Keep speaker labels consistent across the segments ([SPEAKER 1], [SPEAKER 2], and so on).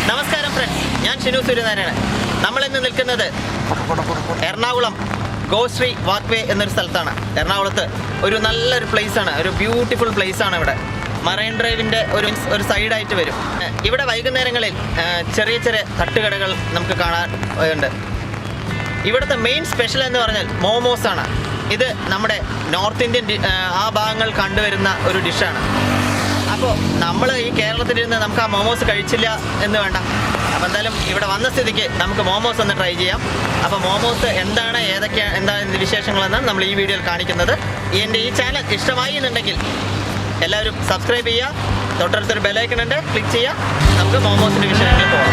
[SPEAKER 1] നമസ്കാരം ഫ്രണ്ട്സ്, ഞാൻ ഷിനു സൂര്യനാരായണൻ. നമ്മളിന്ന് നിൽക്കുന്നത് എറണാകുളം ഗോശ്രീ വാക്വേ എന്നൊരു സ്ഥലത്താണ്. എറണാകുളത്ത് ഒരു നല്ലൊരു പ്ലേസാണ്, ഒരു ബ്യൂട്ടിഫുൾ പ്ലേസാണ്. ഇവിടെ മറൈൻ ഡ്രൈവിൻ്റെ ഒരു സൈഡായിട്ട് വരും. ഇവിടെ വൈകുന്നേരങ്ങളിൽ ചെറിയ ചെറിയ തട്ടുകടകൾ നമുക്ക് കാണാൻ ഉണ്ട്. ഇവിടുത്തെ മെയിൻ സ്പെഷ്യൽ എന്ന് പറഞ്ഞാൽ മോമോസ് ആണ്. ഇത് നമ്മുടെ നോർത്ത് ഇന്ത്യൻ ആ ഭാഗങ്ങൾ കണ്ടുവരുന്ന ഒരു ഡിഷാണ്. അപ്പോൾ നമ്മൾ ഈ കേരളത്തിലിരുന്ന് നമുക്ക് ആ മോമോസ് കഴിച്ചില്ല എന്ന് വേണ്ട. അപ്പോൾ എന്തായാലും ഇവിടെ വന്ന സ്ഥിതിക്ക് നമുക്ക് മോമോസ് ഒന്ന് ട്രൈ ചെയ്യാം. അപ്പോൾ മോമോസ് എന്താണ്, എന്താണ് വിശേഷങ്ങളെന്നാണ് നമ്മൾ ഈ വീഡിയോയിൽ കാണിക്കുന്നത്. എൻ്റെ ഈ ചാനൽ ഇഷ്ടമായി എന്നുണ്ടെങ്കിൽ എല്ലാവരും സബ്സ്ക്രൈബ് ചെയ്യുക. തൊട്ടടുത്തൊരു ബെലൈക്കൺ ഉണ്ട്, ക്ലിക്ക് ചെയ്യുക. നമുക്ക് മോമോസിൻ്റെ വിശേഷങ്ങളിൽ പോകാം.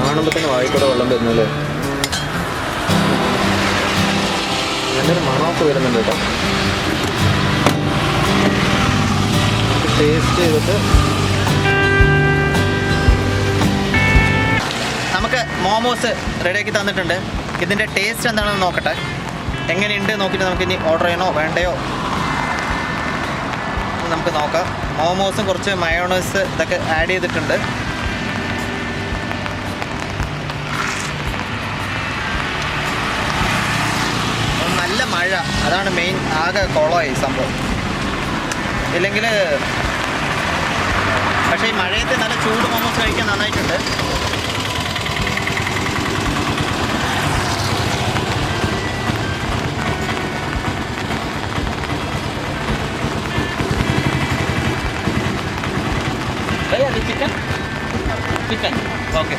[SPEAKER 1] കാണുമ്പോൾ തന്നെ വായിക്കൂടെ വെള്ളം വരുന്നല്ലേ. നല്ലൊരു മണമൊക്കെ വരുന്നുണ്ട് കേട്ടോ. ടേസ്റ്റ് ചെയ്തിട്ട് നമുക്ക് മോമോസ് റെഡിയാക്കി തന്നിട്ടുണ്ട്. ഇതിൻ്റെ ടേസ്റ്റ് എന്താണെന്ന് നോക്കട്ടെ, എങ്ങനെയുണ്ട് നോക്കിയിട്ട് നമുക്ക് ഇനി ഓർഡർ ചെയ്യണോ വേണ്ടയോ നമുക്ക് നോക്കാം. മോമോസും കുറച്ച് മയോണൈസ് ഇതൊക്കെ ആഡ് ചെയ്തിട്ടുണ്ട്. നല്ല മഴ, അതാണ് മെയിൻ. ആകെ കുളമായി സംഭവം. ഇല്ലെങ്കിൽ പക്ഷേ ഈ മഴയത്ത് നല്ല ചൂട് മോമോസ് കഴിക്കാൻ നന്നായിട്ടുണ്ട്. ചിക്കൻ ഓക്കെ,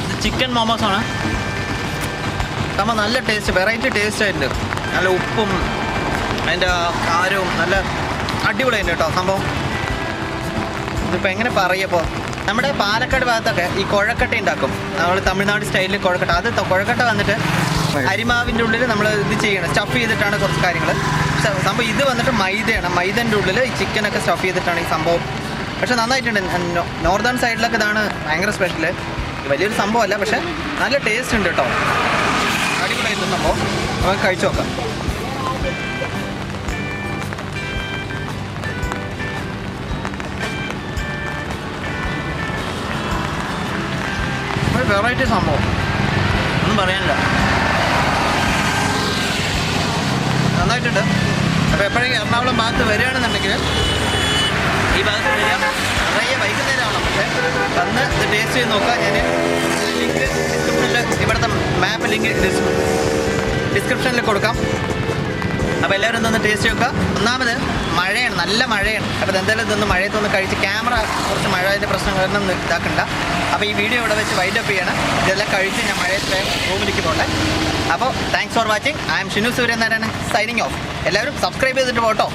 [SPEAKER 1] ഇത് ചിക്കൻ മോമോസാണ്. സംഭവം നല്ല ടേസ്റ്റ്, വെറൈറ്റി ടേസ്റ്റ് ആയിട്ടുണ്ട്. നല്ല ഉപ്പും അതിൻ്റെ കാരവും നല്ല അടിപൊളിയുണ്ട് കേട്ടോ സംഭവം. ഇതിപ്പോൾ എങ്ങനെ പറയപ്പോൾ, നമ്മുടെ പാലക്കാട് ഭാഗത്തൊക്കെ ഈ കുഴക്കട്ട ഉണ്ടാക്കും. നമ്മൾ തമിഴ്നാട് സ്റ്റൈലിൽ കുഴക്കട്ട. അത് കുഴക്കട്ട വന്നിട്ട് അരിമാവിൻ്റെ ഉള്ളിൽ നമ്മൾ ഇത് ചെയ്യണം, സ്റ്റഫ് ചെയ്തിട്ടാണ് കുറച്ച് കാര്യങ്ങൾ. സംഭവം ഇത് വന്നിട്ട് മൈദയാണ്. മൈദൻ്റെ ഉള്ളിൽ ഈ ചിക്കനൊക്കെ സ്റ്റഫ് ചെയ്തിട്ടാണ് ഈ സംഭവം. പക്ഷെ നന്നായിട്ടുണ്ട്. നോർത്തേൺ സൈഡിലൊക്കെ ഇതാണ് ഭയങ്കര സ്പെഷ്യൽ. വലിയൊരു സംഭവമല്ല, പക്ഷെ നല്ല ടേസ്റ്റ് ഉണ്ട് കേട്ടോ. അടിപൊളിയായിട്ട് സംഭവം. നമുക്ക് കഴിച്ചു നോക്കാം. ഒരു വെറൈറ്റി സംഭവം, ഒന്നും പറയാനില്ല. നന്നായിട്ടുണ്ട്. അപ്പോൾ എപ്പോഴേക്കും എറണാകുളം ഭാഗത്ത് വരികയാണെന്നുണ്ടെങ്കിൽ ഈ ഭാഗത്ത് വരിക. നിറയെ വൈകുന്നേരമാണ്, പക്ഷേ വന്ന് ഇത് ടേസ്റ്റ് ചെയ്ത് നോക്കാം. ഞാൻ ലിങ്ക് ഡിസ്ക്രിപ്ഷനിൽ, ഇവിടുത്തെ മാപ്പ് ലിങ്ക് ഡിസ്ക്രിപ്ഷനിൽ കൊടുക്കാം. അപ്പോൾ എല്ലാവരും ഇതൊന്ന് ടേസ്റ്റ് നോക്കുക. ഒന്നാമത് മഴയാണ്, നല്ല മഴയാണ്. അപ്പോൾ എന്തായാലും ഇതൊന്ന് മഴയത്തൊന്ന് കഴിച്ച് ക്യാമറ കുറച്ച് മഴയുടെ പ്രശ്നങ്ങളൊന്നും ഇതാക്കണ്ട. അപ്പോൾ ഈ വീഡിയോ ഇവിടെ വെച്ച് വൈൻഡപ്പ് ചെയ്യണം. ഇതെല്ലാം കഴിച്ച് ഞാൻ മഴയത്തെ റൂമിലേക്ക് പോകട്ടെ. അപ്പോൾ thanks for watching. I M Shinu Suryanarayanan, signing off. എല്ലാവരും സബ്സ്ക്രൈബ് ചെയ്തിട്ട് പോട്ടോ.